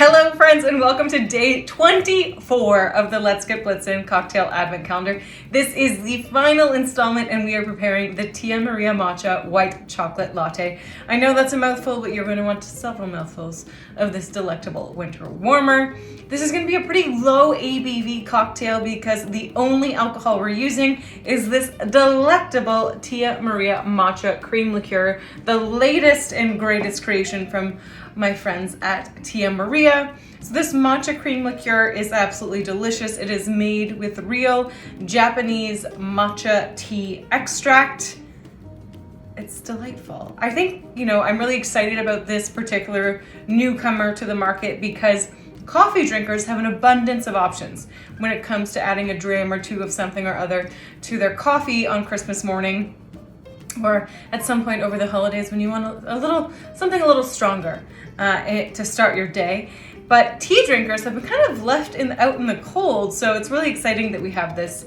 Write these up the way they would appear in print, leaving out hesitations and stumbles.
Hello friends, and welcome to day 24 of the Let's Get Blitzin' cocktail advent calendar. This is the final installment and we are preparing the Tia Maria Matcha white chocolate latte. I know that's a mouthful, but you're going to want several mouthfuls of this delectable winter warmer. This is going to be a pretty low ABV cocktail because the only alcohol we're using is this delectable Tia Maria Matcha cream liqueur, the latest and greatest creation from my friends at Tia Maria. So this matcha cream liqueur is absolutely delicious. It is made with real Japanese matcha tea extract. It's delightful. I think, I'm really excited about this particular newcomer to the market because coffee drinkers have an abundance of options when it comes to adding a dram or two of something or other to their coffee on Christmas morning, or at some point over the holidays when you want something a little stronger to start your day. But tea drinkers have been kind of left out in the cold, so it's really exciting that we have this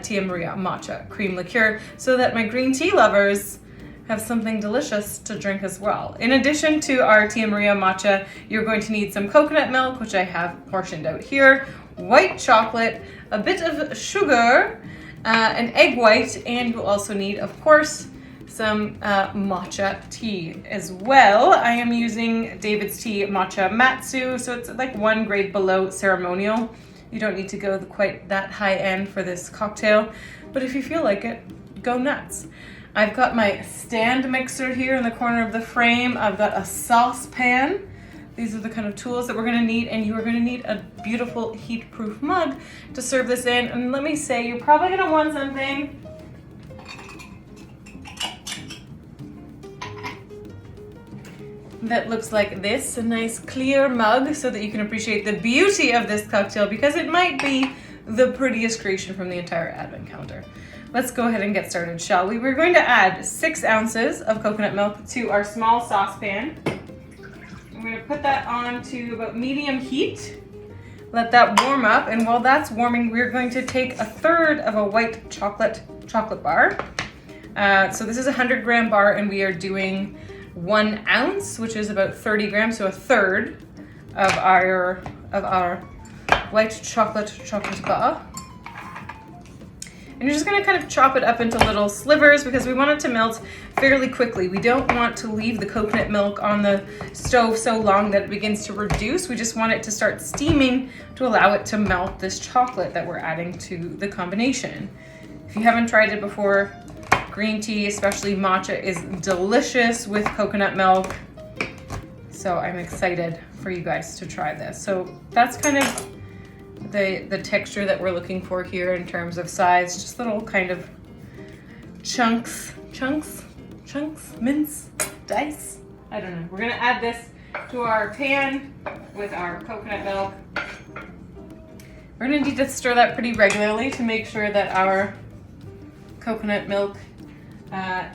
Tia Maria Matcha cream liqueur so that my green tea lovers have something delicious to drink as well. In addition to our Tia Maria Matcha, you're going to need some coconut milk, which I have portioned out here, white chocolate, a bit of sugar, an egg white, and you'll also need, of course, some matcha tea as well. I am using David's Tea Matcha Matsu, so it's like 1 grade below ceremonial. You don't need to go quite that high end for this cocktail, but if you feel like it, go nuts. I've got my stand mixer here in the corner of the frame. I've got a saucepan. These are the kind of tools that we're gonna need, and you are gonna need a beautiful heat-proof mug to serve this in. And let me say, you're probably gonna want something that looks like this, a nice clear mug, so that you can appreciate the beauty of this cocktail because it might be the prettiest creation from the entire advent calendar. Let's go ahead and get started, shall we? We're going to add 6 ounces of coconut milk to our small saucepan. I'm going to put that on to about medium heat. Let that warm up, and while that's warming, we're going to take 1/3 of a white chocolate bar. So this is a 100-gram bar, and we are doing 1 ounce, which is about 30 grams, so 1/3 of our white chocolate bar. And you're just gonna kind of chop it up into little slivers because we want it to melt fairly quickly. We don't want to leave the coconut milk on the stove so long that it begins to reduce. We just want it to start steaming to allow it to melt this chocolate that we're adding to the combination. If you haven't tried it before, green tea, especially matcha, is delicious with coconut milk. So I'm excited for you guys to try this. So that's kind of the texture that we're looking for here in terms of size, just little kind of chunks, mince, dice. I don't know. We're gonna add this to our pan with our coconut milk. We're gonna need to stir that pretty regularly to make sure that our coconut milk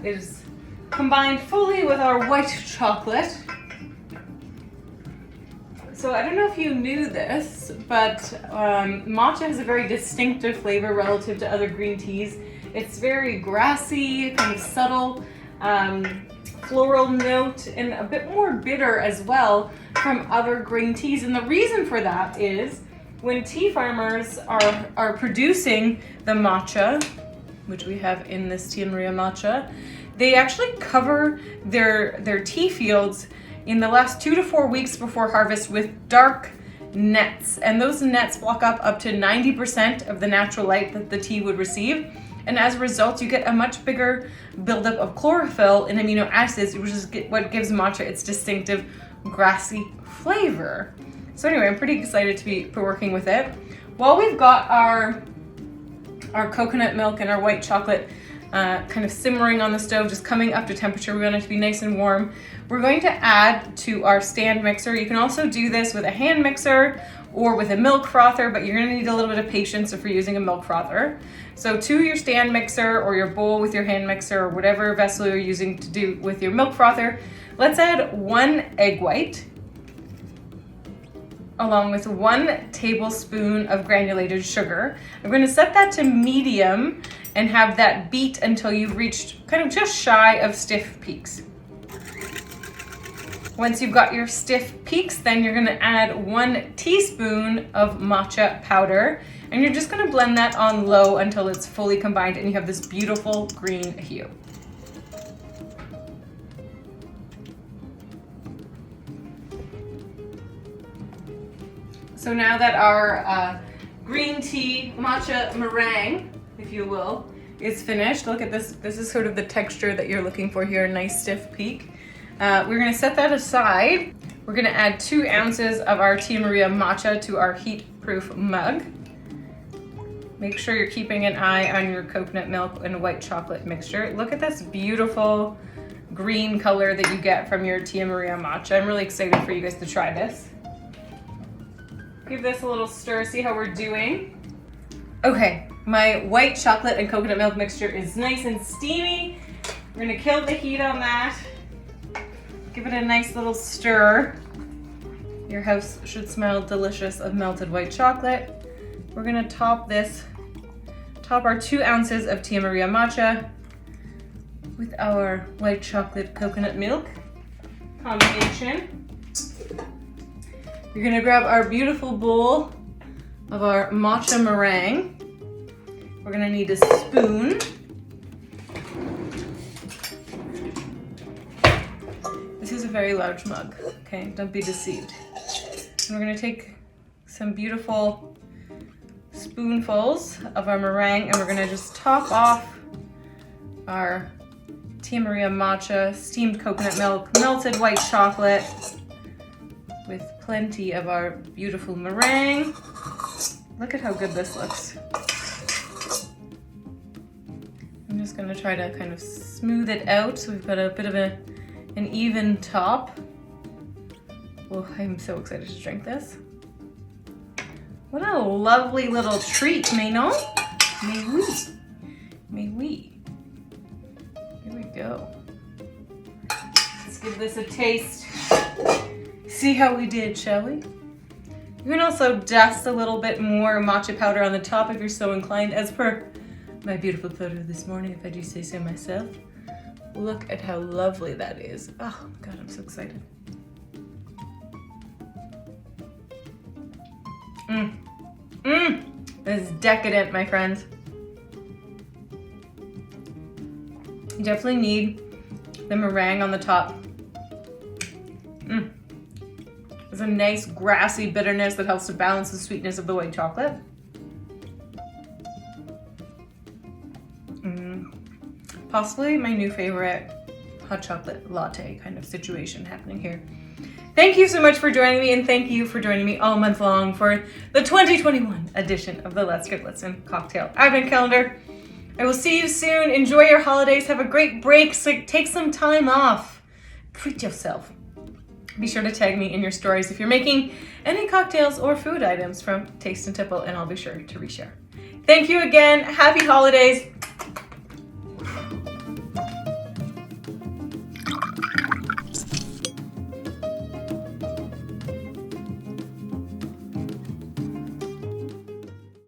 is combined fully with our white chocolate. So I don't know if you knew this, but matcha has a very distinctive flavor relative to other green teas. It's very grassy, kind of subtle, floral note, and a bit more bitter as well from other green teas. And the reason for that is when tea farmers are producing the matcha, which we have in this Tia Maria Matcha, they actually cover their tea fields in the last 2 to 4 weeks before harvest with dark nets. And those nets block up to 90% of the natural light that the tea would receive. And as a result, you get a much bigger buildup of chlorophyll and amino acids, which is what gives matcha its distinctive grassy flavor. So anyway, I'm pretty excited to be working with it. While we've got our coconut milk and our white chocolate kind of simmering on the stove, just coming up to temperature, we want it to be nice and warm, we're going to add to our stand mixer. You can also do this with a hand mixer or with a milk frother, but you're gonna need a little bit of patience if you're using a milk frother. So to your stand mixer or your bowl with your hand mixer or whatever vessel you're using to do with your milk frother, let's add 1 egg white along with 1 tablespoon of granulated sugar. I'm going to set that to medium and have that beat until you've reached kind of just shy of stiff peaks. Once you've got your stiff peaks, then you're gonna add 1 teaspoon of matcha powder, and you're just gonna blend that on low until it's fully combined and you have this beautiful green hue. So now that our green tea matcha meringue, if you will, is finished, look at this. This is sort of the texture that you're looking for here, a nice stiff peak. We're gonna set that aside. We're gonna add 2 ounces of our Tia Maria Matcha to our heat-proof mug. Make sure you're keeping an eye on your coconut milk and white chocolate mixture. Look at this beautiful green color that you get from your Tia Maria Matcha. I'm really excited for you guys to try this. Give this a little stir, see how we're doing. Okay, my white chocolate and coconut milk mixture is nice and steamy. We're gonna kill the heat on that. Give it a nice little stir. Your house should smell delicious of melted white chocolate. We're gonna top our 2 ounces of Tia Maria Matcha with our white chocolate coconut milk combination. You're gonna grab our beautiful bowl of our matcha meringue. We're gonna need a spoon. This is a very large mug, okay? Don't be deceived. And we're gonna take some beautiful spoonfuls of our meringue and we're gonna just top off our Tia Maria Matcha, steamed coconut milk, melted white chocolate, with plenty of our beautiful meringue. Look at how good this looks. I'm just gonna try to kind of smooth it out so we've got a bit of an even top. Oh, I'm so excited to drink this. What a lovely little treat, mais non? Mais oui. Mais oui. Here we go. Let's give this a taste. See how we did, shall we? You can also dust a little bit more matcha powder on the top if you're so inclined, as per my beautiful photo this morning, if I do say so myself. Look at how lovely that is. Oh God, I'm so excited. This is decadent, my friends. You definitely need the meringue on the top. There's a nice grassy bitterness that helps to balance the sweetness of the white chocolate. Possibly my new favorite hot chocolate latte kind of situation happening here. Thank you so much for joining me, and thank you for joining me all month long for the 2021 edition of the Let's Get Blitzin' Cocktail Advent Calendar. I will see you soon. Enjoy your holidays. Have a great break. So take some time off. Treat yourself. Be sure to tag me in your stories if you're making any cocktails or food items from Taste and Tipple, and I'll be sure to reshare. Thank you again. Happy holidays.